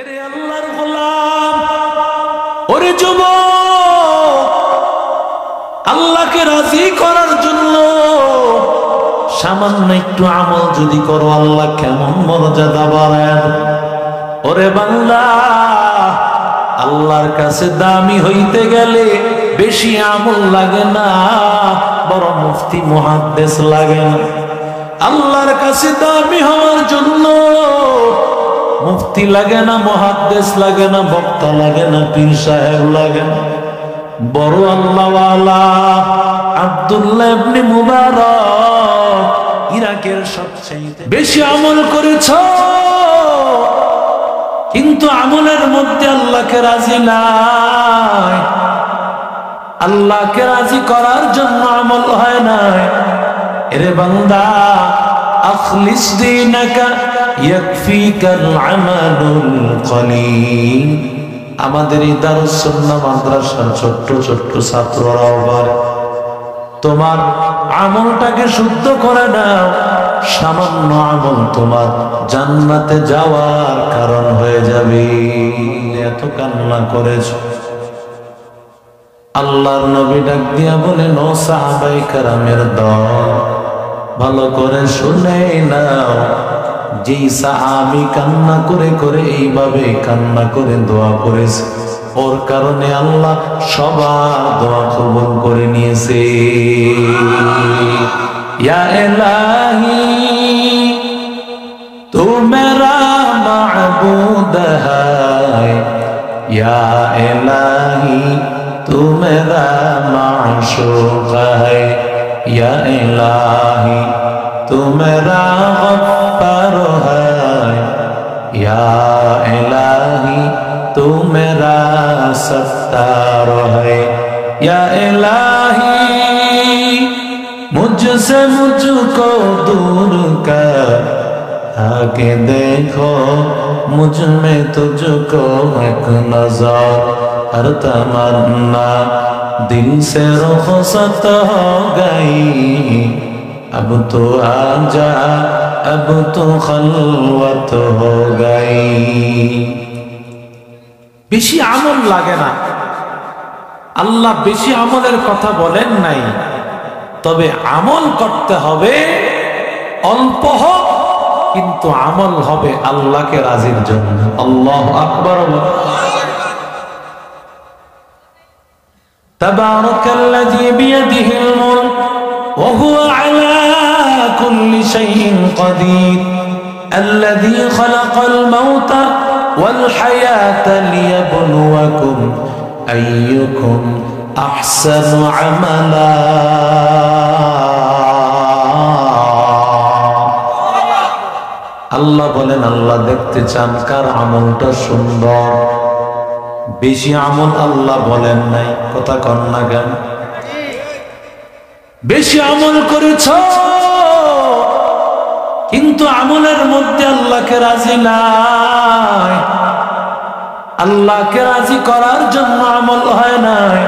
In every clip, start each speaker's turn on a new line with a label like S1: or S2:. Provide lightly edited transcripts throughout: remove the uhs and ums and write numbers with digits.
S1: এরে আল্লাহর গোলাম, ওরে যুবক, আল্লাহকে রাজি করার জন্য সামান্য একটু আমল যদি করো, আল্লাহ কেমন মর্যাদা বাড়ায়। ওরে বান্দা, আল্লাহর কাছে দামি হইতে গেলে বেশি আমল লাগে না, বড় মুফতি মুহাদ্দিস লাগে না। আল্লাহর কাছে দামি হওয়ার জন্য মুফতি লাগে না, মুহাদ্দিস লাগে না, বক্তা লাগে না, পীর সাহেব লাগে না। বড় আল্লাহওয়ালা আব্দুল্লাহ ইবনে মুবারক ইরাকের সবচেয়ে বেশি আমল করেছ, কিন্তু আমলের মধ্যে আল্লাহকে রাজি নাই। আল্লাহকে রাজি করার জন্য আমল হয় না। এরে বান্দা, আখলিস দীনাকা ইয়াকফিকাল আমালুল কলিল। আমাদের এই দারুস সুন্নাহ মাদ্রাসার ছোট্ট ছোট্ট ছাত্ররা আবার তোমার আমলটাকে শুদ্ধ করে নাও। সামান্য আমল তোমার জান্নাতে যাওয়ার কারণ হয়ে যাবে। এত কান্না করেছো, আল্লাহর নবী ডাক দিয়া বলেন, ও সাহাবায়ে কেরামের দল, ভালো করে শুনে নাও। যেই সাহাবী কান্না করে করে এইভাবে কান্না করে দোয়া করেছে, ওর কারণে আল্লাহ সবার দোয়া কবুল করে নিয়েছে। ইয়া ইলাহি তু মেরা মাবুদ হ্যায়, ইয়া ইলাহি তু মেরা মাশুক হ্যায়, ইয়া ইলাহি তু মেরা গফফার হ্যায়, ইয়া ইলাহি तू मेरा सत्तार है, या इलाही मुझसे मुझको दूर कर, आके देखो मुझ में तुझको एक नजर, हर तमन्ना दिल से रुखसत हो गई, अब तो आजा अब तो खलवत हो गई। বেশি আমল লাগে না, আল্লাহ বেশি আমলের কথা বলেন নাই, তবে আমল করতে হবে অল্প হোক, কিন্তু আমল হবে আল্লাহকে রাজির জন্য। আল্লাহু আকবার। তাবারাকাল্লাযী বিয়াদিহিল মুলক ওয়া হুয়া আলা কুল্লি শাইইন কাদির, আল্লাযী খালাকাল মাউতা والحياة ليبلوكم أيكم أحسن عملا। আল্লাহ বলেন, আল্লাহ দেখতে চান কার আমলটা সুন্দর। বেশি আমল আল্লাহ বলেন নাই, কথা কন না কেন? বেশি আমল করেছ, কিন্তু আমলের মধ্যে আল্লাহকে রাজি নাই। আল্লাহকে রাজি করার জন্য আমল হয় নাই।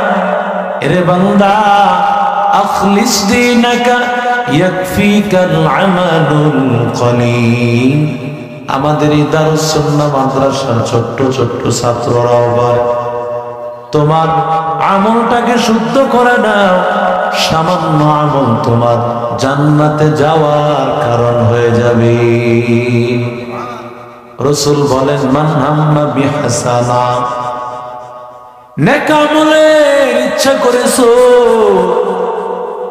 S1: এরে বান্দা, আখলিস দীনাকা ইয়াকফিকাল আমালুল কলিল। আমাদের এই দারুস সুন্নাহ মাদ্রাসার ছোট্ট ছোট্ট ছাত্ররা আবার তোমার আমলটাকে শুদ্ধ করে নাও। সামান্য আমল তোমার জান্নাতে যাওয়ার কারণ হয়ে যাবে। রাসূল বলেন, মান হাম্মা বিহাসানা, নেক আমলের ইচ্ছা করেছো,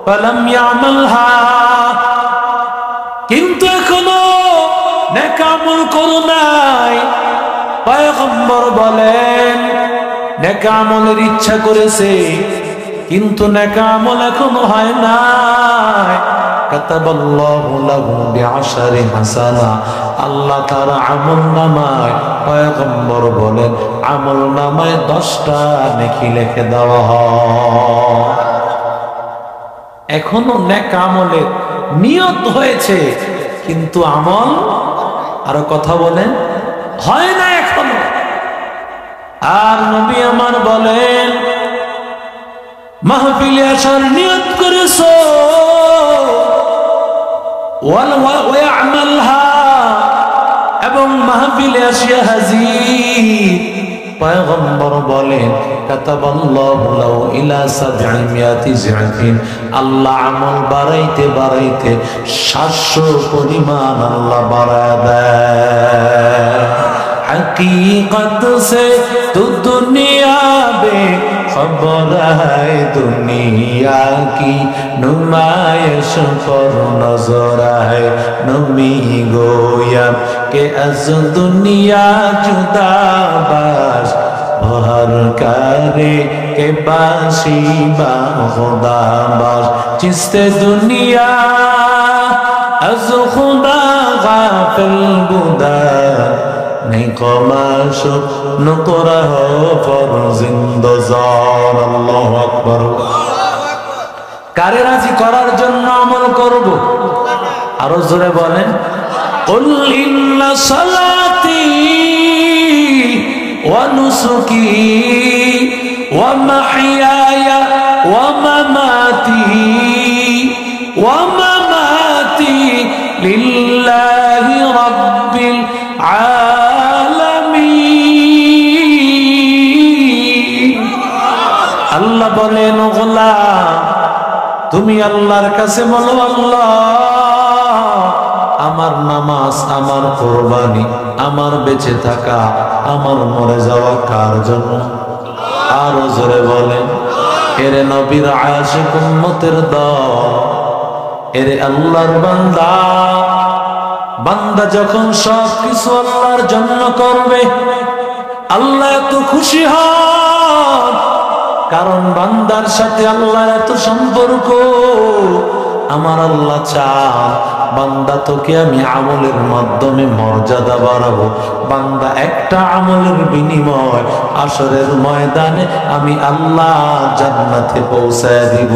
S1: ফালাম ইয়ামালহা, কিন্তু এখনো নেক আমল করো নাই। পয়গম্বর বলেন, নেক আমলের ইচ্ছা করেছে, কিন্তু নেক আমল এখনো হয় নাই। কাতাবাল্লাহু লাহু বিআশরি হাসানা, আল্লাহ তার আমলনামায়, পয়গম্বর বলেন, আমলনামায় 10টা নেকি লিখে দেওয়া হয়। এখনো নেক আমলের নিয়ত হয়েছে, কিন্তু আমল, আরো কথা বলেন, হয় না এখনো। আর নবী আমার বলেন, মাহফিলে আসার নিয়ত করেছো, ওয়াল ওয়া'মালহা, এবং মাহফিলে আসিয়া হাজির। পয়গম্বর বলেন কাতাবাল্লাহু লাহু ইলা 700 জিআফিন, আল্লাহ আমল বাড়াইতে বাড়াইতে 700 পরিমাণ আল্লাহ বাড়ায় দেয়। हकीकत से तो दुनिया बेखबर है, दुनिया की नुमाइश पर नजर है। नमी गोया के अज दुनिया जुदा बाश भर करे के बाशी बा खुदा बाश, जिससे दुनिया अज खुदा गाफिल बुदा नहीं कमाश नुकरा हो फरजिंदजार। अल्लाहु আকবার। কারে রাজি করার জন্য আমল করব? আরো জোরে বলেন, কুল ইন্না সালাতি ওয়া নুসুকি ওয়া মাহইয়ায়া ওয়া মামাতি লিল্লাহি রাব্বিল আলামিন। আল্লাহ বলেন, ও গোলাম তুমি আল্লাহর কাছে বলো, আল্লাহ আমার নামাজ, আমার কুরবানি, আমার বেঁচে থাকা, আমার মরে যাওয়া কার জন্য? আরো জোরে বলেন, এরে নবীর আশিক উম্মতের দল, এরে আল্লাহর বান্দা। বান্দা যখন সব কিছু আল্লাহর জন্য করবে, আল্লাহ এত খুশি হন, কারণ বান্দার সাথে আল্লাহর এত সম্পর্ক। আমার আল্লাহ চান বান্দা তোকে আমি আমলের মাধ্যমে মর্যাদা বাড়াবো। বান্দা একটা আমলের বিনিময় আসরের ময়দানে আমি আল্লাহ জান্নাতে পৌঁছায় দিব।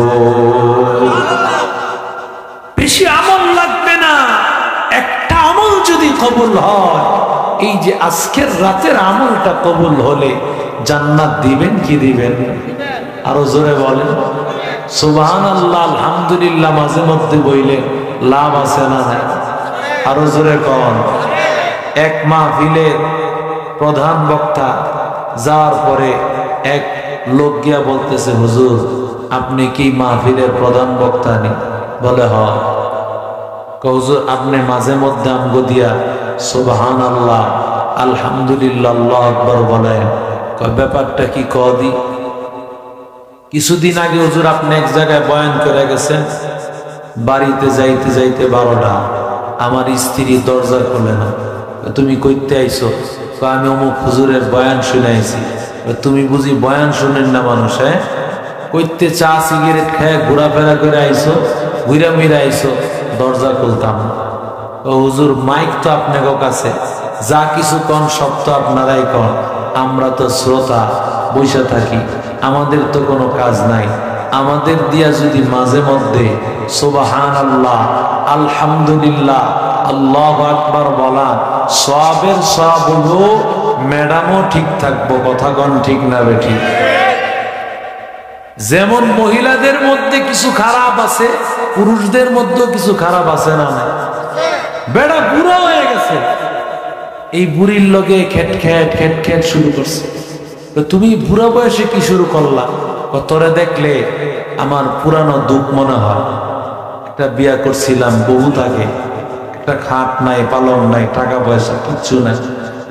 S1: বেশি আমল লাগবে না, একটা আমল যদি কবুল হয়, এই যে আজকের রাতের আমলটা কবুল হলে জান্নাত দিবেন কি দিবেন? আরো জোরে বলেন সুবহানাল্লাহ, আলহামদুলিল্লাহ। মাঝে মধ্যে বইলে লাভ আছে না নাই? আরো জোরে কন। এক মাহফিলের প্রধান বক্তা যাওয়ার পরে এক লোক গিয়া বলতেছে, হুজুর আপনি কি মাহফিলের প্রধান বক্তা? নি বলে হয়। হুজুর আপনি মাঝে মধ্যে আমগো দিয়া সুবহানাল্লাহ আলহামদুলিল্লাহ আল্লাহু আকবার বলেন। ব্যাপারটা কি কদি? কিছুদিন আগে হুজুর আপনি এক জায়গায় বয়ান করে গেছেন, বাড়িতে যাইতে যাইতে 12টা, আমার স্ত্রী দরজা খোলে না। তুমি কইতে আইছো? আমি অমুক হুজুরের বয়ান শুনে আইছি। তুমি বুঝি বয়ান শুনেন না মানুষ? হ্যাঁ, কইতে চা সিগারেট খেয়ে ঘোরাফেরা করে আইছো, ঘুরা মিরা আইছো, দরজা খুলতাম। হুজুর মাইক তো আপনার কাছে, যা কিছু কন সব তো আপনারাই কন, আমরা তো শ্রোতা বসে থাকি, আমাদের তো কোনো কাজ নাই। আমাদের দিয়া যদি মাঝে মধ্যে সুবহানাল্লাহ আলহামদুলিল্লাহ আল্লাহু আকবার বলা, সওয়াবের সওয়াব হলো, ম্যাডামও ঠিক থাকবো। কথা কন ঠিক না বেঠি? যেমন মহিলাদের মধ্যে কিছু খারাপ আছে, পুরুষদের মধ্যেও কিছু খারাপ আছে না? বেড়া বুড়া হয়ে গেছে, এই বুড়ির লগে খেট খেট খেট খেট শুরু করছে। তুমি বুড়া বয়সে কি শুরু করলা? তোরে দেখলে আমার পুরানো দুঃখ মনে হয়। একটা বিয়া করছিলাম বহুত আগে, একটা খাট নাই, পালন নাই, টাকা পয়সা কিচ্ছু নাই।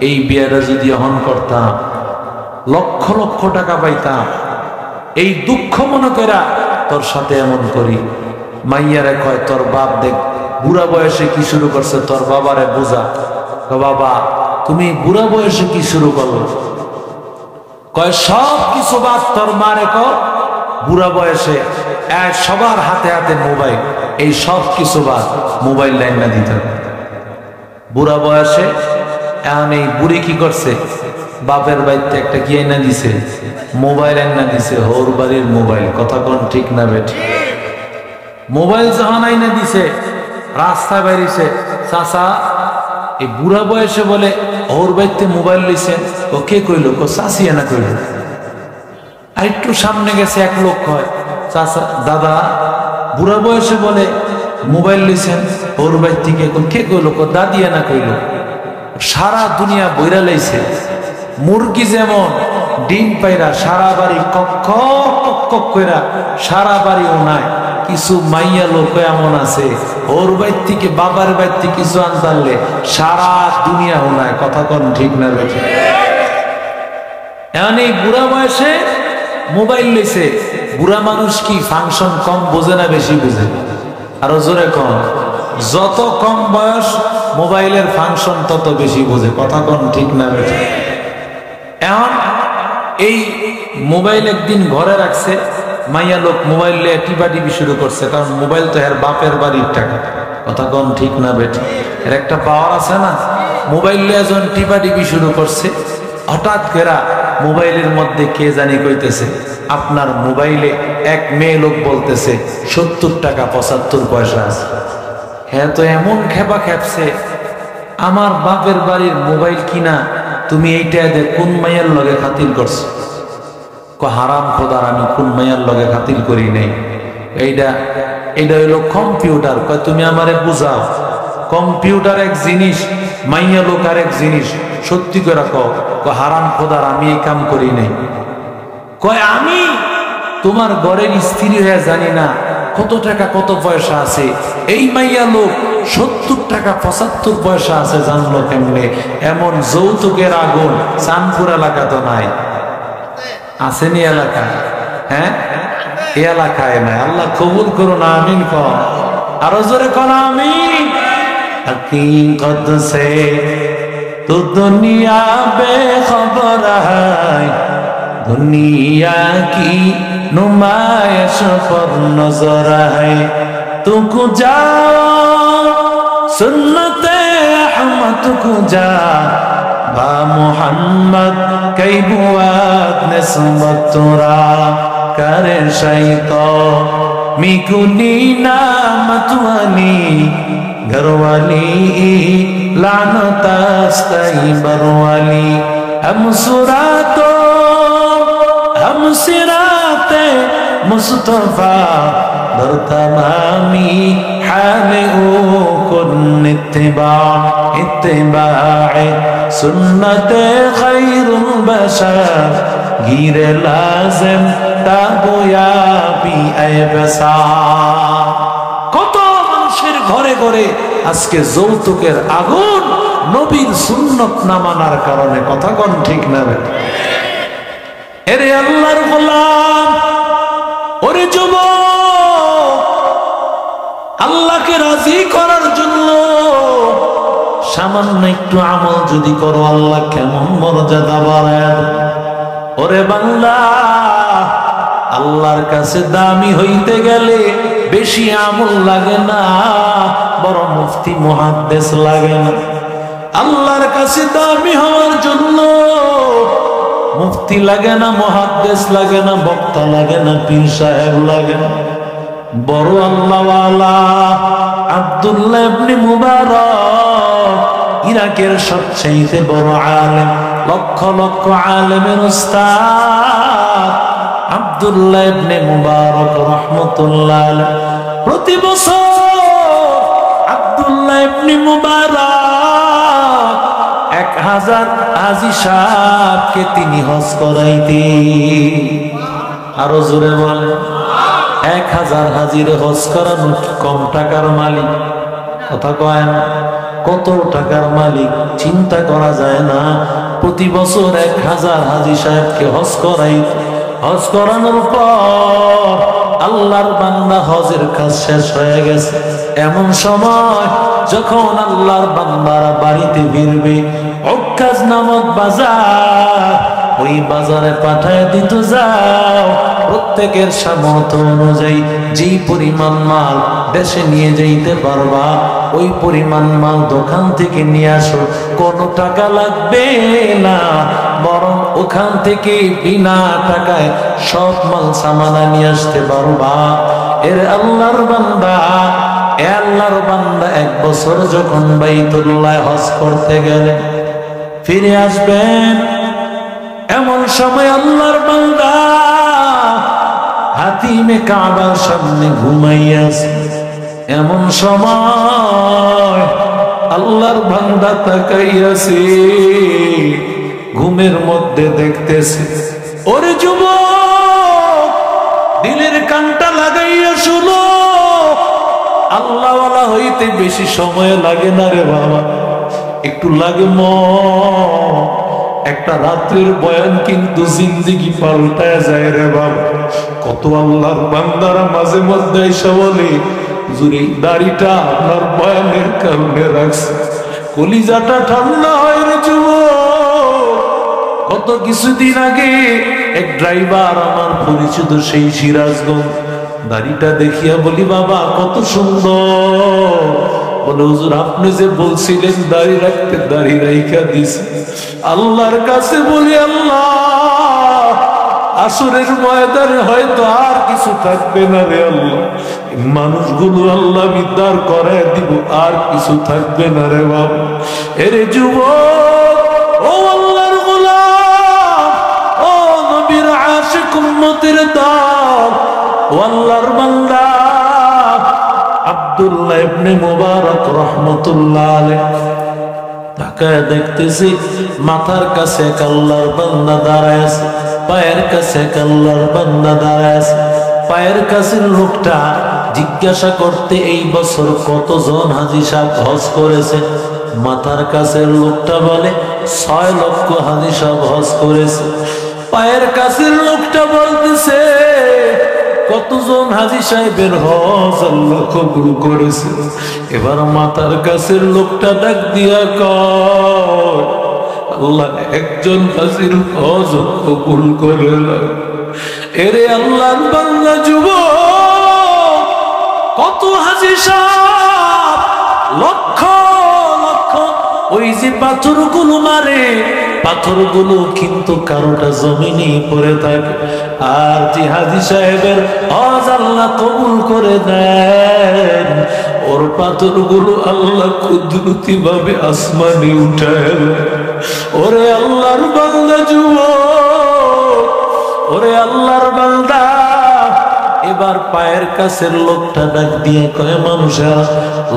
S1: এই বিয়াটা যদি অহন করতাম লক্ষ লক্ষ টাকা পাইতাম। এই দুঃখ মনে করা তোর সাথে এমন করি। মাইয়ারে কয় তোর বাপ দেখ বুড়া বয়সে কি শুরু করছে, তোর বাবারে বুঝা। বাবা তুমি বুড়া বয়সে কি শুরু করলো? কয় সব কিছু বাদ, তোর মারে কর বুড়া বয়সে সবার হাতে হাতে মোবাইল, এই সব কিছু বাদ, মোবাইল লাইন না দিতে হবে। বুড়া বয়সে এখন এই বুড়ি কি করছে? বাপের বাড়িতে একটা কি আইনা দিছে, মোবাইল আইনা দিছে, হোর বাড়ির মোবাইল। কথা কোন ঠিক না বেঠি? মোবাইল যখন আইনা দিছে, রাস্তায় বাইরেছে, চাচা এই বুড়া বয়সে বলে ওর বাড়িতে মোবাইল লইছে। ও কে কইলো? চাচি এনা কইল। আর একটু সামনে গেছে, এক লোক কয়, চাচা দাদা বুড়া বয়সে বলে মোবাইল লইছেন ওর বাড়ি থেকে। কে কইলো? দাদি এনা কইল। সারা দুনিয়া বইরা লাইছে। মুরগি যেমন ডিম পাইরা সারা বাড়ি কক্ষ কইরা সারা বাড়িও নাই, কিছু মাইয়া লোক এমন আছে ওর বাইর থেকে বাবার বাইর থেকে কিছু আনতারলে সারা দুনিয়াও নাই। কথা কোন ঠিক না বেঠে? এখন এই বুড়া বয়সে মোবাইল লইছে। বুড়া মানুষ কি ফাংশন কম বোঝে না বেশি বোঝে? আরো জোরে কম। যত কম বয়স মোবাইলের ফাংশন তত বেশি বোঝে। কথা কোন ঠিক না বেঠে? এখন এই মোবাইল একদিন ঘরে রাখছে, মাইয়া লোক মোবাইল নিয়ে টিপাটিপি শুরু করছে, কারণ মোবাইল তো এর বাপের বাড়ির টাকা। কথা কোন ঠিক না বেঠে? এর একটা পাওয়ার আছে না। মোবাইল নিয়ে যখন টিপাটিপি শুরু করছে, হঠাৎ করে মোবাইলের মধ্যে কে জানি কইতেছে, আপনার মোবাইলে এক মেয়ে লোক বলতেছে 70 টাকা 75 পয়সা আছে। হ্যাঁ, তো এমন খেপা খেপছে, আমার বাপের বাড়ির মোবাইল কিনা তুমি এইটা কোন মাইয়ার লগে খাতির করছো? হারাম খোদার, আমি কোন মাইয়ার লগে খাতির করি নাই। এইটা হইলো কম্পিউটার। কয় তুমি আমারে বুঝাও, কম্পিউটার এক জিনিস, মাইয়া লোক আর এক জিনিস। সত্যি করে কও। হারাম খোদার, আমি এই কাম করি নাই। কয় আমি তোমার ঘরের স্ত্রী হয়ে জানি না কত টাকা কত পয়সা আছে। এই মাইয়া লোক 70 টাকা 75 পয়সা আছে জানলো কেমনে? এমন যৌতুকের আগুন চাঁদপুর এলাকা তো নাই। আসেনি এলাকা? হ্যাঁ, এই এলাকায় নাই। আল্লাহ কবুল করুন, আমিন কর। আরো জোরে কর আমিন। हकीकत से तो दुनिया बेखबर है, दुनिया की नुमाइश पर नजर है। तू कुजा सुन्नते अहमद कुजा बा मुहम्मद कई बुआत निस्बत तुरा करे शैतो मिकुनी नामत वाली घरवाली लानतास्ताई बरवाली। हम सुरातो हम सिराते मुस्तफा दर तमामी हाले ओ कुन इत्तिबाए सुन्नते खैरुल बशर गिरे लाजिम ताबोया भी ऐबसा। কত মানুষের ঘরে ঘরে আজকে যৌতুকের আগুন, নবীর সুন্নত না মানার কারণে। কথা কোন ঠিক না? এরে আল্লাহর গোলাম, ওরে যুবক, আল্লাহকে রাজি করার জন্য সামান্য একটু আমল যদি করো, আল্লাহ কেমন মর্যাদা বাড়ায়। ওরে বান্দা, আল্লাহর কাছে দামি হইতে গেলে বেশি আমল লাগে না, বড় মুফতি মুহাদ্দিস লাগে না। আল্লাহর কাছে দামি হওয়ার জন্য মুফতি লাগে না, মুহাদ্দিস লাগে না, বক্তা লাগে না, পীর সাহেব লাগে না। বড় আল্লাহওয়ালা আব্দুল্লাহ ইবনে মুবারক, ইরাকের সবচেয়ে বড় আলেম, লক্ষ লক্ষ আলেমের উস্তাদ আব্দুল্লাহ ইবনে মুবারক রাহমাতুল্লাহ আলাইহি, প্রতি বছর আব্দুল্লাহ ইবনে মুবারক 1000 হাজী সাহেবকে তিনি হজ করাইতেন। আরো জোরে বলে, 1000 হাজির হজ করানো কম টাকার মালিক? কথা কয় না? কত টাকার মালিক চিন্তা করা যায় না। প্রতি বছর 1000 হাজী সাহেবকে হজ করাইত। হজ করানোর পর আল্লাহর বান্দা হজের কাজ শেষ হয়ে গেছে। এমন সময় যখন আল্লাহর বান্দারা বাড়িতে ফিরবে, উক্কাজ নামক বাজার, ওই বাজারে পাঠায় দিত, যাও প্রত্যেকের সামর্থ্য অনুযায়ী যেই পরিমাণ মাল দেশে নিয়ে যাইতে পারবা, ওই পরিমাণ মাল দোকান থেকে নিয়ে আসো। কোনো টাকা লাগবে না, বরং ওখান থেকে বিনা টাকায় সব মাল সামানা নিয়ে আসতে পারবা। এর আল্লাহর বান্দা, আল্লাহর বান্দা 1 বছর যখন বাইতুল্লাহ হজ করতে গেলেন, ফিরে আসবেন, এমন সময় আল্লাহর বান্দা হাতিমে কাবার সামনে ঘুমাইয়াছে। এমন সময় আল্লাহর বান্দা তাকাইয়াছে, ঘুমের মধ্যে দেখতেছে। ওরে যুবক, দিলের কানটা লাগাইয়া শুনো, আল্লাহওয়ালা হইতে বেশি সময় লাগে না রে বাবা, একটু লাগে একটা রাত্রের বয়ান কিন্তু জিন্দেগি পাল্টায় যায় রে বাবা। কত আল্লাহর বান্দারা মাঝে মধ্যে এসে বলে, জুরি দাড়িটা আপনার বয়ানের কারণে রাখছে, কলিজাটা ঠান্ডা হয় রে যুবক। কত কিছুদিন আগে এক ড্রাইভার আমার পরিচিত সেই সিরাজগঞ্জ, দাড়িটা দেখিয়া বলি বাবা কত সুন্দর। বলে হুজুর আপনি যে বলছিলেন দাড়ি রাখতে, দাড়ি রাইখা দিছে। আল্লাহর কাছে বলি, আল্লাহ আসরের ময়দানে হয়তো আর কিছু থাকবে না রে আল্লাহ, মানুষগুলো আল্লাহ বিদ্যার করে দিব, আর কিছু থাকবে না রে বাবা। এরে যুবক, ও আল্লাহর গোলাম, ও নবীর আশিক উম্মতের দল, ও আল্লাহর বান্দা আব্দুল্লাহ ইবনে মুবারক রাহমাতুল্লাহ আলাইহি তাকায় দেখতেছি মাথার কাছে এক আল্লাহর বান্দা দাঁড়ায় আছে, পায়ের কাছে এক আল্লাহর বান্দা দাঁড়ায় আছে। পায়ের কাছে লোকটা জিজ্ঞাসা করতে, এই বছর কতজন হাজী সাহেব হজ করেছে? মাথার কাছের লোকটা বলে 6 লক্ষ হাজী সাহেব হজ করেছে। পায়ের কাছের লোকটা বলতেছে, কতজন হাজী সাহেবের হজ আল্লাহ কবুল করেছে? এবার মাথার কাছের লোকটা ডাক দিয়া কয়, আল্লাহ একজন হাজীর হজ কবুল করে না। এরে আল্লাহর বান্দা যুবক, কত হাজী সাহেব লক্ষ লক্ষ ওই যে পাথরগুলো মারে, পাথরগুলো কিন্তু কারোটা জমিনে পড়ে থাকে। আর যে হাজী সাহেবের হজ আল্লাহ কবুল করে দেন, ওর পাথরগুলো আল্লাহ কুদরতি ভাবে আসমানে উঠায়। ওরে আল্লাহর বান্দা যুবক, ওরে আল্লাহর বান্দা, এবার পায়ের কাছের লোকটা ডাক দিয়ে কয়, মানুষেরা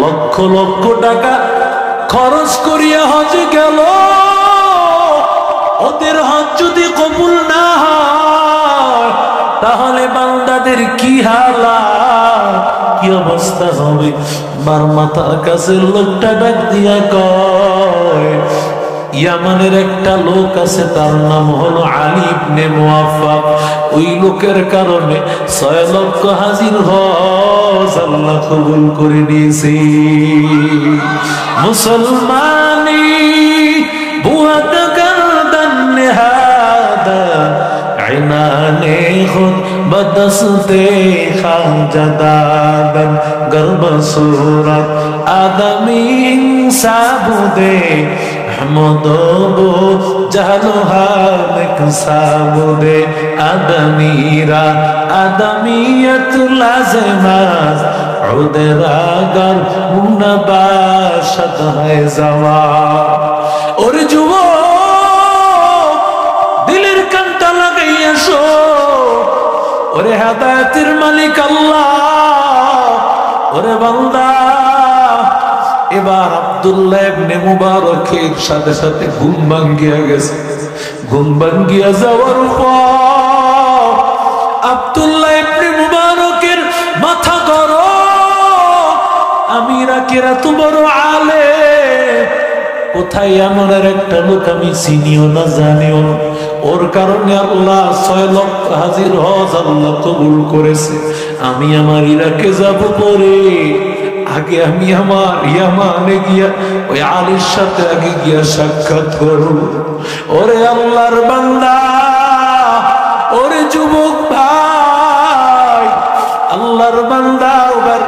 S1: লক্ষ লক্ষ টাকা খরচ করিয়া হজে গেল, ওদের হজ যদি কবুল না হয় তাহলে বান্দাদের কি হালাত, কি অবস্থা হবে? বার মাথার কাছের লোকটা ডাক দিয়া কয়, ইয়ামানের একটা লোক আছে, তার নাম হলো আলী ইবনে মুআফফাক। ওই লোকের কারণে 6 লক্ষ হাজির হজ আল্লাহ কবুল করে নিয়েছে। মুসলমানি বুয়াত গর্দন নেহাদা, ইনানে খুদ বদস্তে খাজাদাদন, গর্ব সুরত আদমি ইনসাবুদে হামদবো জাহলুহাক সাবুদে, আদমিরা আদমিয়ত লাজমাত উদরাগর মুনবাশত হয় জাওয়া। ওরে যুবক, দিলের কানটা লাগাইয়া শো, ওরে হেদায়েতের মালিক আল্লাহ। ওরে বান্দা, এবার আব্দুল্লাহ ইবনে মুবারকের সাথে সাথে ঘুম ভাঙ্গিয়া গেছে। ঘুম ভাঙ্গিয়া যাওয়ার পর আব্দুল্লাহ ইবনে মুবারকের মাথা গরম, আমিরাকেরা তো বড় আলেম, কোথায় এমন একটা লোক আমি চিনিও না জানিও না, ওর কারণে আল্লাহ 6 লক্ষ হাজির হজ আল্লাহ কবুল করেছে। আমি আমার ইরাকে যাব পরে, আগে আমি আমার ইয়ামানে গিয়া ওই আলীর সাথে আগে গিয়া সাক্ষাৎ করব। ওরে আল্লাহর বান্দা, ওরে যুবক ভাই, আল্লাহর বান্দা এবার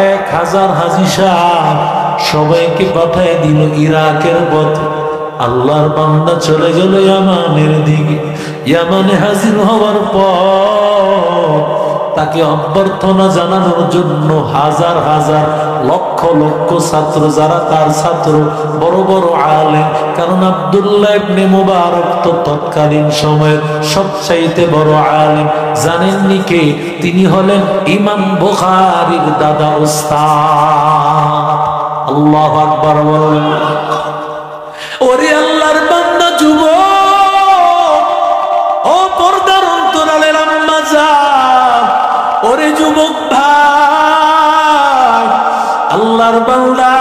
S1: 1000 হাজী সাহেব সবাইকে পাঠিয়ে দিল ইরাকের পথে। আল্লাহর বান্দা চলে গেল ইয়ামানের দিকে। ইয়ামানে হাজির হওয়ার পর তাকে অভ্যর্থনা জানানোর জন্য হাজার হাজার লক্ষ লক্ষ ছাত্র, যারা তার ছাত্র, বড় বড় আলেম। কারণ আব্দুল্লাহ ইবনে মুবারক তো তৎকালীন সময়ের সবচাইতে বড় আলেম। জানেননি কে? তিনি হলেন ইমাম বুখারীর দাদা উস্তাদ। আল্লাহু আকবার বলেন। ওরে আল্লাহর বান্দা যুবক, ও পর্দার অন্তরালের আম্মা জান, ওরে যুবক ভাই, আল্লাহর বান্দা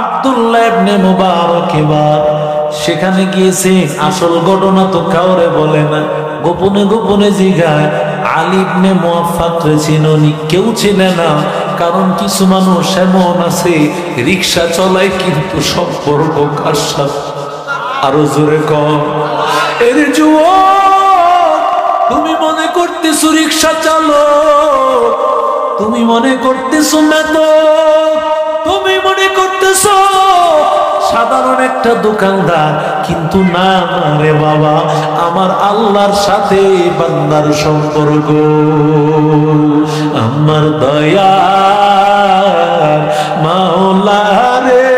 S1: আব্দুল্লাহ ইবনে মুবারক এবার সেখানে গিয়েছে। আসল ঘটনা তো কাউরে বলে না, গোপনে গোপনে জিগায় আলী ইবনে মুওয়াফফাক চিনি, কেউ চেনে না। কারণ কিছু মানুষ এমন আছে রিকশা চলায় কিন্তু সম্পর্ক কার সাথে। আরো জোরে কম। এর যুবক, তুমি মনে করতেছো রিকশা চালক, তুমি মনে করতেছো মেতক, তুমি মনে করতেছো সাধারণ একটা দোকানদার, কিন্তু না রে বাবা, আমার আল্লাহর সাথে বান্দার সম্পর্ক। আমার দয়ার মাওলা রে,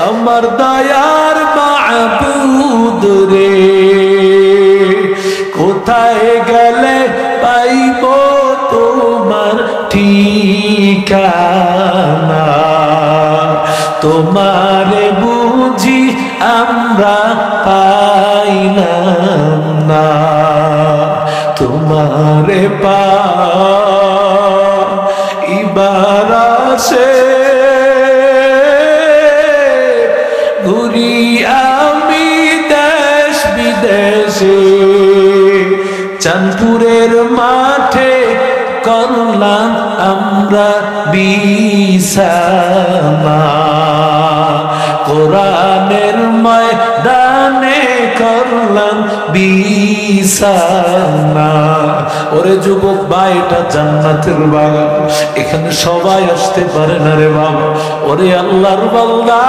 S1: আমার দয়ার মাবুদ রে, কোথায় গেলে পাইব তোমার ঠিকানা, তোমারে বুঝি আমরা পাইলাম না, তোমারে পাইবার আশে ঘুরি আমি দেশ বিদেশে, চাঁদপুরের মাঠে করলাম আমরা বিছানা, কোরআনের ময়দানে করলাম বিছানা। ওরে যুবক ভাই, এটা জান্নাতের বাগান, এখানে সবাই আসতে পারে না রে বাবা। ওরে আল্লাহর বান্দা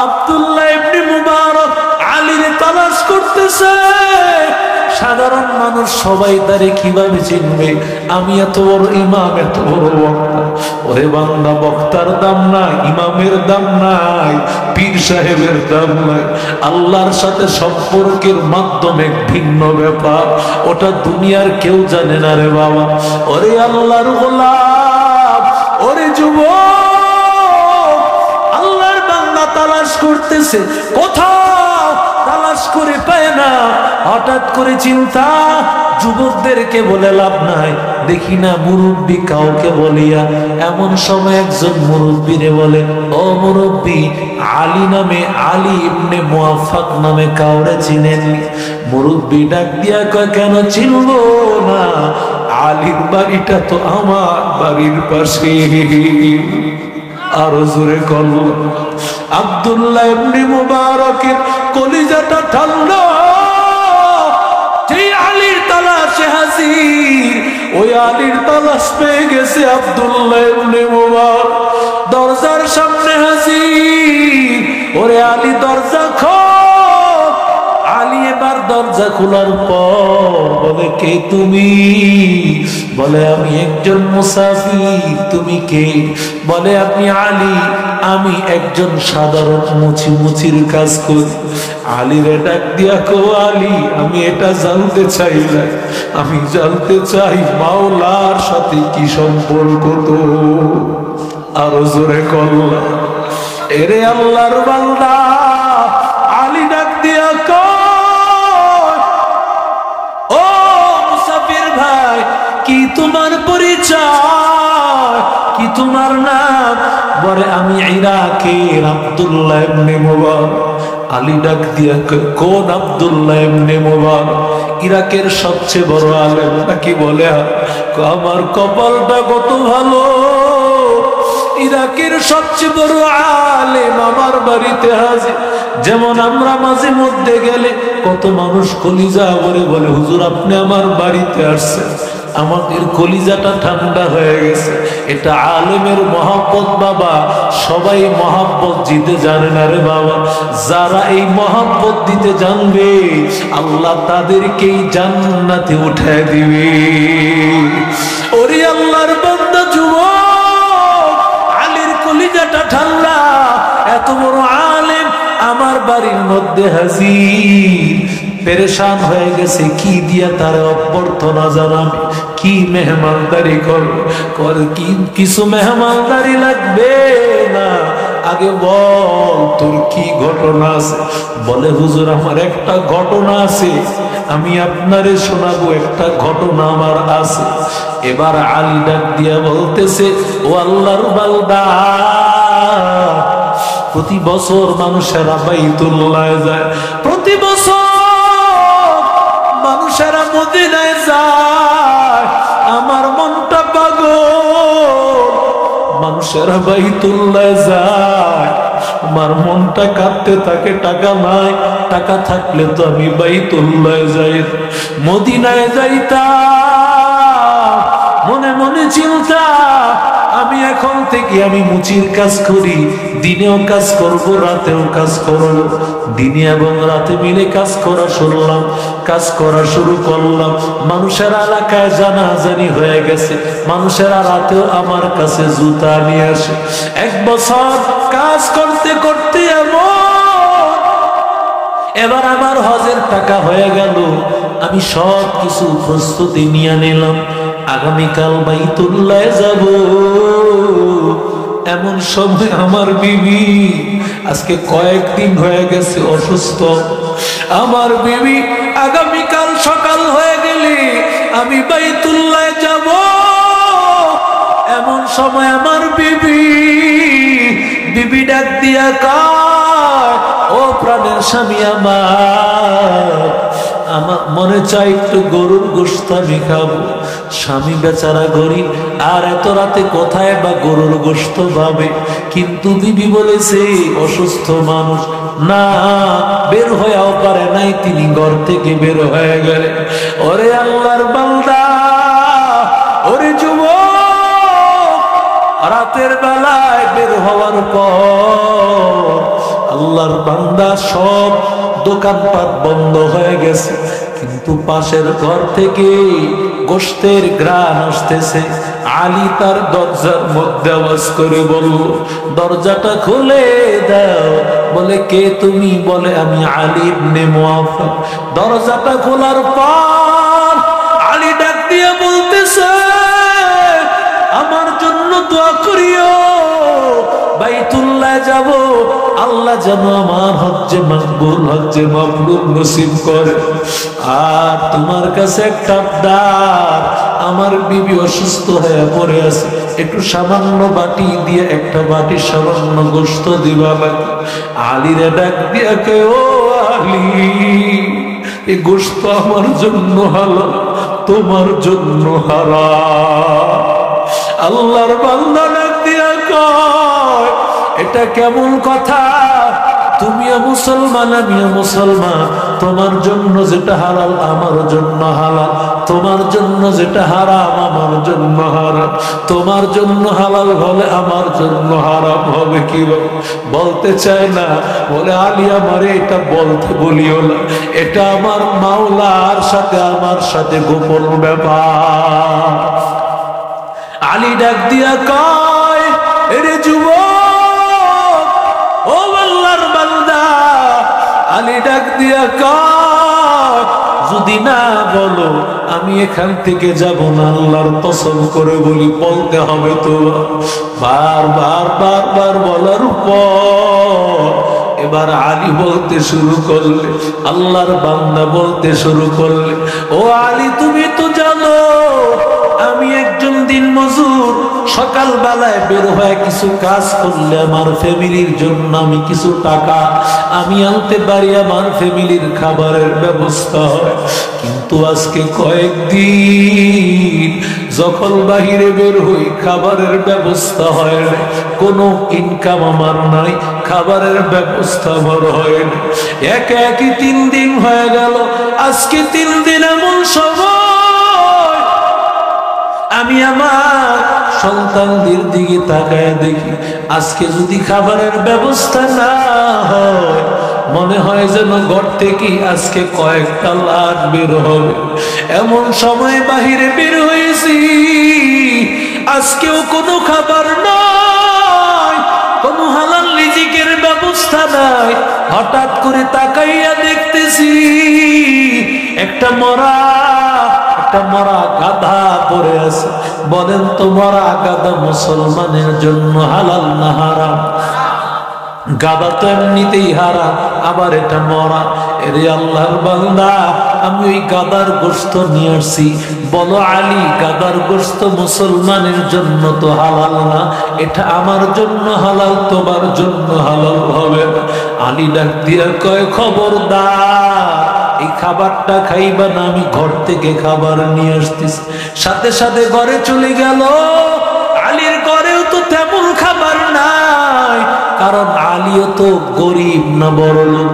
S1: আব্দুল্লাহ ইবনে মুবারক আলীর তালাশ করতেছে। সাধারণ মানুষ সবাই তারে কিভাবে চিনবে? আমি এত বড় ইমাম, এত বড় বক্তা। ওরে বান্দা, বক্তার দাম নাই, ইমামের দাম নাই, পীর সাহেবের দাম নাই। আল্লাহর সাথে সম্পর্কের মাধ্যমে ভিন্ন ব্যাপার, ওটা দুনিয়ার কেউ জানে না রে বাবা। ওরে আল্লাহর গোলাম, ওরে যুবক, আল্লাহর বান্দা তালাশ করতেছে, কোথাও তালাশ করে পায় না। হঠাৎ করে চিন্তা, যুবকদেরকে বলে লাভ নাই, দেখি না মুরব্বী কাউকে বলিয়া। এমন সময় একজন মুরব্বীরে বলে, ও মুরব্বী, আলী নামে, আলী ইবনে মুওয়াফফাক নামে কাউরে চিনেননি? মুরব্বী ডাক দিয়া কয়, কেন চিনবো না? আলীর বাড়িটা তো আমার বাড়ির পাশে। আরো জোরে করল। আব্দুল্লাহ ইবনে মুবারকের কলিজাটা ঠান্ডা, যে আলীর তালাশে হাজির, ওই আলীর তালাশ পেয়ে গেছে আব্দুল্লাহ ইবনে মুবারক। দরজার সামনে হাজির। ওরে আলী, দরজা খোল। আলী এবার দরজা খোলার পর বলে, কে তুমি? বলে, আমি একজন মুসাফির। তুমি কে? বলে, আপনি আলী, আমি একজন সাধারণ মুচির কাজ করি। আলীরে ডাক দিয়া কো, আলী, আমি এটা জানতে চাই না, আমি জানতে চাই মাওলার সাথে কি সম্পর্ক তো। আরো জোরে করলাম। এরে আল্লাহর বান্দা, আলী ডাক দিয়া কো, ও মুসাফির ভাই, কি তোমার পরিচয়? কি তোমার নাম? বলে, আমি ইরাকের আব্দুল্লাহ ইবনে মুবারক। আলী ডাক দিয়া কয়, কোন আব্দুল্লাহ ইবনে মুবারক? ইরাকের সবচেয়ে বড় আলেম নাকি? বলে, আমার কপালটা কত ভালো, ইরাকের সবচেয়ে বড় আলেম আমার বাড়িতে হাজির। যেমন আমরা মাঝে মধ্যে গেলে কত মানুষ কলিজা ভরে বলে, হুজুর আপনি আমার বাড়িতে আসছেন, আমাদের কলিজাটা ঠান্ডা হয়ে গেছে। এটা আলেমের মহব্বত বাবা। সবাই মহব্বত দিতে জানে না রে বাবা। যারা এই মহব্বত দিতে জানবে, আল্লাহ তাদেরকেই জান্নাতে উঠায় দিবে। ওরে আল্লাহর বান্দা যুবক, আলীর কলিজাটা ঠান্ডা, এত বড় আলেম আমার বাড়ির মধ্যে হাজির। পেরেশান হয়ে গেছে, কি দিয়া তার অভ্যর্থনা জানাবে, কি মেহমানদারি করে কি কিছু মেহমানদারি লাগবে না, আগে বল তোর কি ঘটনা আছে। বলে হুজুর আমার একটা ঘটনা আছে, আমি আপনারে শোনাবো, একটা ঘটনা আমার আছে। এবার আলী ডাক দিয়া বলতেছে, ও আল্লাহর বান্দা, প্রতি বছর মানুষেরা বাইতুল্লাহ যায়, প্রতি বছর মানুষেরা মদিনায় যায়, আমার মনটা পাগল। মানুষেরা বাইতুল্লাহ যায়, আমার মনটা কাঁদতে থাকে, টাকা নাই, টাকা থাকলে তো আমি বাইতুল্লাহ যাই, মদিনায় যাইতাম। মনে মনে চিন্তা, আমি এখন থেকে আমি মুচির কাজ করি, দিনেও কাজ করব, রাতেও কাজ করব, দিনে এবং রাতে মিলে কাজ করা শুরু করলাম। মানুষের এলাকায় জানাজানি হয়ে গেছে, মানুষেরা রাতেও আমার কাছে জুতা নিয়ে আসে। 1 বছর কাজ করতে করতে এবার আমার হজের টাকা হয়ে গেল, আমি সব কিছু প্রস্তুতি নিয়ে নিলাম, আগামীকাল বাইতুল্লাহ যাব। এমন সময় আমার বিবি, আজকে কয়েকদিন হয়ে গেছে অসুস্থ, আমার বিবি আগামীকাল সকাল হয়ে গেলে আমি বাইতুল্লাহ যাব। এমন সময় আমার বিবি ডাক দিয়া কয়, ও প্রাণের স্বামী আমার মনে চাই একটু গরুর গোশত আমি খাবো। স্বামী বেচারা গরিব, আর এত রাতে কোথায় বা গরুর গোশত পাবে। কিন্তু বিবি বলেছে অসুস্থ মানুষ, না বের হয়েও পারে নাই, তিনি ঘর থেকে বের হয়ে গেলেন। ওরে আল্লাহর বান্দা, ওরে যুবক, রাতের বেলায় বের হওয়ার পর আল্লাহর বান্দা সব দোকানপাট বন্ধ হয়ে গেছে, কিন্তু পাশের ঘর থেকে গোশতের ঘ্রাণ আসতেছে। আলী তার দরজার মধ্যে আওয়াজ করে বলল, দরজাটা খুলে দাও। বলে কে তুমি? বলে আমি আলী ইবনে মুআফফার। দরজাটা খোলার পর আলী ডাক দিয়ে বলতেছে, আমার জন্য দোয়া করিও, বাইতুল্লাহ যাব, আল্লাহ যেন আমার হজ্জে মাকবুল, হজ্জে মাবরুর নসিব করে। আর তোমার কাছে একটা ডাক, আমার বিবি অসুস্থ হয়ে পড়ে আছে, একটু সামান্য বাটি দিয়ে একটা বাটি সামান্য গোশত দিবা লাগে। আলীরে ডাক দিয়া কে, ও আলী, এই গোশত আমার জন্য হালাল, তোমার জন্য হারাম। আল্লাহর বান্দা ডাক দিয়া কয়, এটা কেমন কথা? তুমিও মুসলমান, আমিও মুসলমান, তোমার জন্য যেটা হালাল আমার জন্য হালাল, তোমার জন্য যেটা হারাম আমার জন্য হারাম। তোমার জন্য হালাল হলে আমার জন্য হারাম হবে কি বলতে চায় না। বলে আলী আমারে এটা বলতে বলিও না, এটা আমার মাওলার সাথে আমার সাথে গোপন ব্যাপার। আলী ডাক দিয়া কয়, এরে যুবক, ও আল্লাহর বান্দা। আলী ডাক দিয়া কয়, যদি না বলো আমি এখান থেকে যাব না, আল্লাহর কসম করে বলি, বলতে হবে তো। বারবার বলার পর এবার আলী বলতে শুরু করলে, আল্লাহর বান্দা বলতে শুরু করলে, ও আলী তুমি তো জানো আমি একজন দিন মজুর, সকাল বেলায় বের হয়ে কিছু কাজ করলে আমার ফ্যামিলির জন্য আমি কিছু টাকা আমি আনতে পারি, আমার ফ্যামিলির খাবারের ব্যবস্থা হয়। কিন্তু আজকে কয়েকদিন যখন বাহিরে বের হই খাবারের ব্যবস্থা হয় না, কোনো ইনকাম আমার নাই, খাবারের ব্যবস্থা আমার হয় না। একই 3 দিন হয়ে গেল, আজকে 3 দিন এমন সময় আমি আমার সন্তানদের দিকে তাকায় দেখি, আজকে যদি খাবারের ব্যবস্থা না হয় মনে হয় যেন ঘর থেকে আজকে কয়েকটা লাশ বের হবে। এমন সময় বাহিরে বের হয়েছি, আজকেও কোনো খাবার নাই, কোনো হালাল রিজিকের ব্যবস্থা নাই। হঠাৎ করে তাকাইয়া দেখতেছি একটা মরা গাধা পড়ে আছে। বলেন তো মরা গাধা মুসলমানের জন্য হালাল না হারাম? গাধা তো এমনিতেই হারাম, আবার এটা মরা। এরে আল্লাহর বান্দা, আমি ওই গাদার গোশত নিয়ে আসছি। বলো আলী, গাদার গোশত মুসলমানের জন্য তো হালাল না, এটা আমার জন্য হালাল, তোমার জন্য হালাল হবে না। আলী ডাক দিয়া কয়, খবরদার, এই খাবারটা খাইবা না, আমি ঘর থেকে খাবার নিয়ে আসতেছি। সাথে সাথে ঘরে চলে গেল। আলীর ঘরেও তো তেমন খাবার নাই, কারণ আলীও তো গরিব না বড় লোক।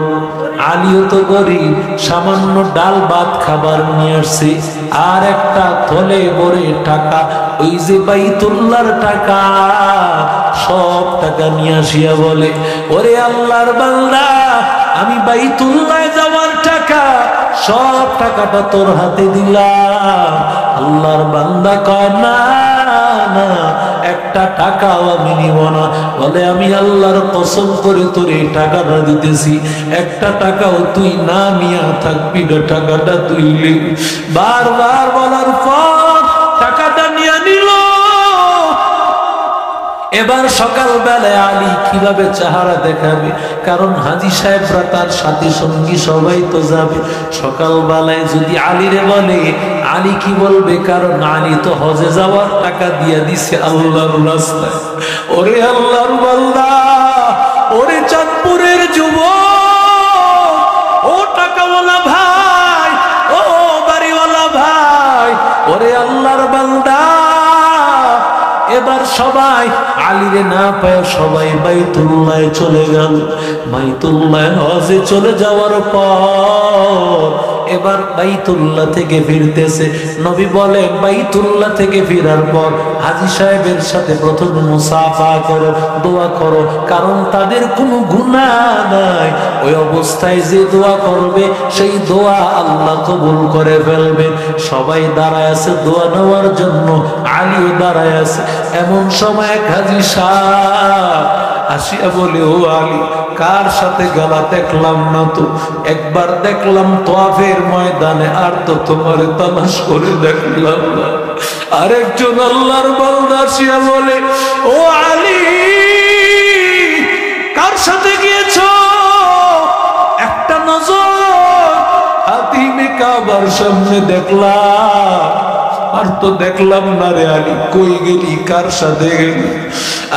S1: আলীও তো গরিব, সামান্য ডাল ভাত খাবার নিয়ে আসছে। আর একটা থলে ভরে টাকা, ওই যে বাইতুল্লাহর টাকা, সব টাকা নিয়ে আসিয়া বলে, ওরে আল্লাহর বান্দা, আমি বাইতুল্লাহ যাওয়ার টাকা, সব টাকাটা তোর হাতে দিলাম। আল্লাহর বান্দা কয়, না না, একটা টাকাও আমি নিব না। বলে, আমি আল্লাহর কসম করে তোর এই টাকাটা দিতেছি, একটা টাকাও তুই না নিয়া থাকবি না, টাকাটা তুই নিবি। বারবার বলার পর টাকাটা নিয়ে নিল। এবার সকাল বেলায় আলী কিভাবে চেহারা দেখাবে? কারণ হাজী সাহেবরা তার সাথী সঙ্গী সবাই তো যাবে। সকাল বেলায় যদি আলীরে বলে, আলী কি বলবে? কারণ আলী তো হজে যাওয়ার টাকা দিয়ে দিছে আল্লাহর রাস্তায়। ওরে আল্লাহর বান্দা, ওরে চাঁদপুরের যুবক, ও টাকাওয়ালা ভাই, ও বাড়িওয়ালা ভাই, ওরে আল্লাহর বান্দা, এবার সবাই আলীরে না পায় সবাই বাইতুল্লাহ চলে গেল। বাইতুল্লাহ হজে চলে যাওয়ার পর এবার বাইতুল্লাহ থেকে ফিরতেছে। নবী বলে, বাইতুল্লাহ থেকে ফিরার পর হাজী সাহেবের সাথে প্রথম মুসাফা করো, দোয়া করো, কারণ তাদের কোনো গুনাহ নাই। ওই অবস্থায় যে দোয়া করবে সেই দোয়া আল্লাহ কবুল করে ফেলবেন। সবাই দাঁড়ায় আছে দোয়া নেওয়ার জন্য, আলীও দাঁড়ায় আছে। এমন সময় এক হাজী সাহেব আসিয়া বলে, ও আলী, কার সাথে গেলা দেখলাম না তো, একবার দেখলাম তোয়াফের ময়দানে, আর তো তোমার তালাশ করে দেখলাম না। আরেকজন আল্লাহর বান্দা আসিয়া বলে, ও আলী, কার সাথে গিয়েছো? একটা নজর হাতিমে কাবার সামনে দেখলাম, আর তো দেখলাম না রে আলী, কই গেলি, কার সাথে গেলি?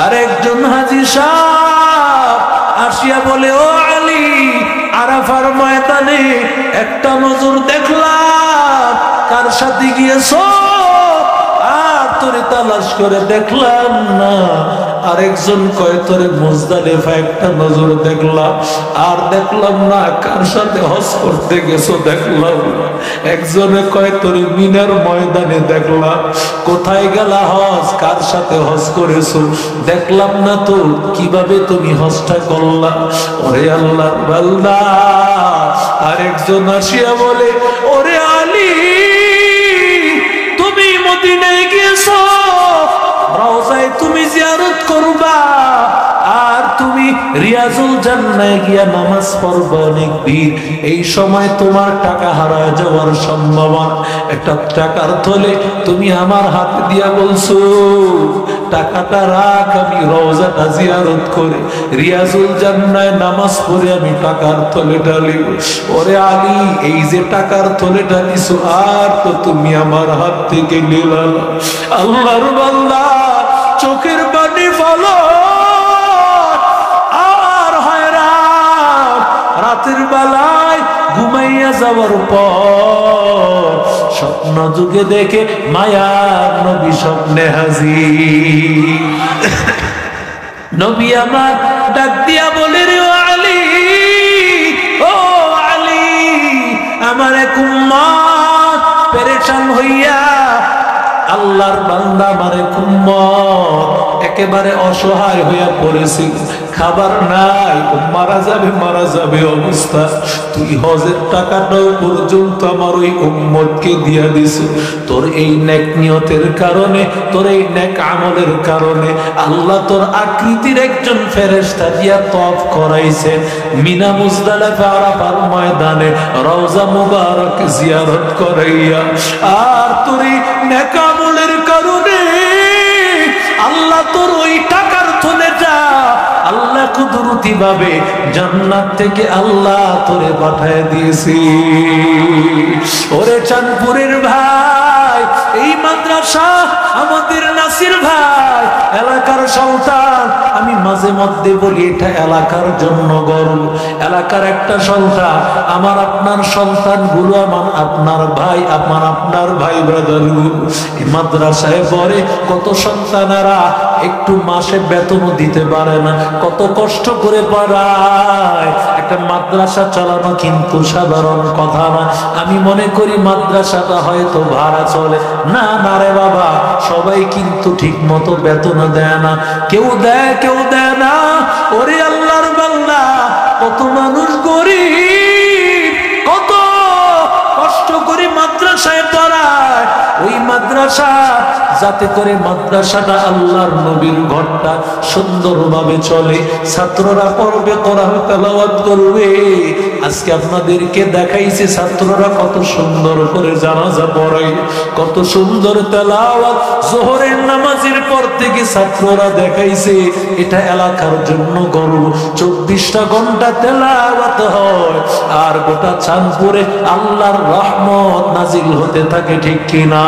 S1: আরেকজন হাজী সাহেব আসিয়া বলে, ও আলী, আরাফার ময়দানে একটা নজর দেখলাম, কার সাথে গিয়েছো? আর তোরে তালাশ করে দেখলাম না। আরেকজন কয়, তোরে মুজদালিফা একটা নজর দেখলাম, আর দেখলাম না। কার সাথে হজ করতে গেছো? দেখলাম না। একজনে কয়, তোরে মিনার ময়দানে দেখলাম। কোথায় গেলা হজ? কার সাথে হজ করেছো? দেখলাম না তো। কিভাবে তুমি হজটা করলা? ওরে আল্লাহর বান্দা, আরেকজন আসিয়া বলে, ওরে আলী, তুমি মদিনায় গিয়েছো, রওজায় তুমি জিয়ারত করবা, আর তুমি রিয়াজুল জান্নায় গিয়া নামাজ পড়বা, অনেক ভিড়। এই সময় তোমার টাকা হারায় যাওয়ার সম্ভাবনা। একটা টাকার থলে তুমি আমার হাতে দিয়া বলছো, টাকাটা রাখ, আমি রওজাটা জিয়ারত করে রিয়াজুল জান্নায় নামাজ পড়ে আমি টাকার থলেটা নিব। ওরে আলী, এই যে টাকার থলেটা দিছো, আর তো তুমি আমার হাত থেকে নিলা না। আল্লাহর বান্দা, চোখের পানি ফলো, আর হয়রান। রাতের বেলায় ঘুমাইয়া যাওয়ার পর স্বপ্ন যুগে দেখে মায়ার নবী স্বপ্নে হাজির। নবী আমার ডাক দিয়া বলে, রে আলী, ও আলী, আমার এক উম্মত পেরেশান হইয়া, আল্লাহর বান্দা আমার এক উম্মত একেবারে অসহায় হইয়া পড়েছিল, খাবার নাই, মারা যাবে অবস্থা, তুই হজের টাকাটাও পর্যন্ত আমার ওই উম্মতকে দিয়া দিস। তোর এই নেক নিয়তের কারণে, তোর এই নেক আমলের কারণে আল্লাহ তোর আকৃতির একজন ফেরেশতা দিয়া তওয়াফ করাইছে মিনা মুজদালিফা আরাফার ময়দানে, রওজা মুবারক জিয়ারত করাইয়া। আর তোর এই নেক আমলের কারণে আল্লাহ তোর ওই টাকার থলেটা আল্লাহ কুদরতি ভাবে জান্নাত থেকে আল্লাহ তোরে পাঠায় দিয়েছি। ওরে চাঁদপুরের ভাই, এই মাদ্রাসা আমাদের নাসির ভাই এলাকার সন্তান। আমি মাঝে মধ্যে বলি এটা এলাকার জন্য গর্ব, এলাকার একটা সন্তান। আমার আপনার সন্তানগুলো আমার আপনার ভাই, আমার আপনার ভাই ব্রাদারগুলো এই মাদ্রাসায় পড়ে। কত সন্তানেরা একটু মাসে বেতনও দিতে পারে না, কত কষ্ট করে পড়ায়। একটা মাদ্রাসা চালানো কিন্তু সাধারণ কথা না। আমি মনে করি মাদ্রাসাটা হয়তো ভাড়া চলে না, না রে বাবা, সবাই কিন্তু ঠিক মতো বেতন দেয় না, কেউ দেয় কেউ দেয় না। ওরে আল্লাহর বান্দা, কত মানুষ গরিব, কত কষ্ট করে মাদ্রাসায় পড়ায়। ওই মাদ্রাসা যাতে করে মাদ্রাসাটা আল্লাহর নবীর ঘরটা সুন্দরভাবে চলে, ছাত্ররা পড়বে, কোরআন তেলাওয়াত করবে। আজকে আপনাদেরকে দেখাইছে ছাত্ররা কত সুন্দর করে জানাজা পড়ায়, কত সুন্দর তেলাওয়াত যোহরের নামাজের পর থেকে ছাত্ররা দেখাইছে। এটা এলাকার জন্য গর্ব। 24টা ঘন্টা তেলাওয়াত হয়, আর গোটা চাঁদপুরে আল্লাহর রহমত নাজিল হতে থাকে, ঠিক কিনা?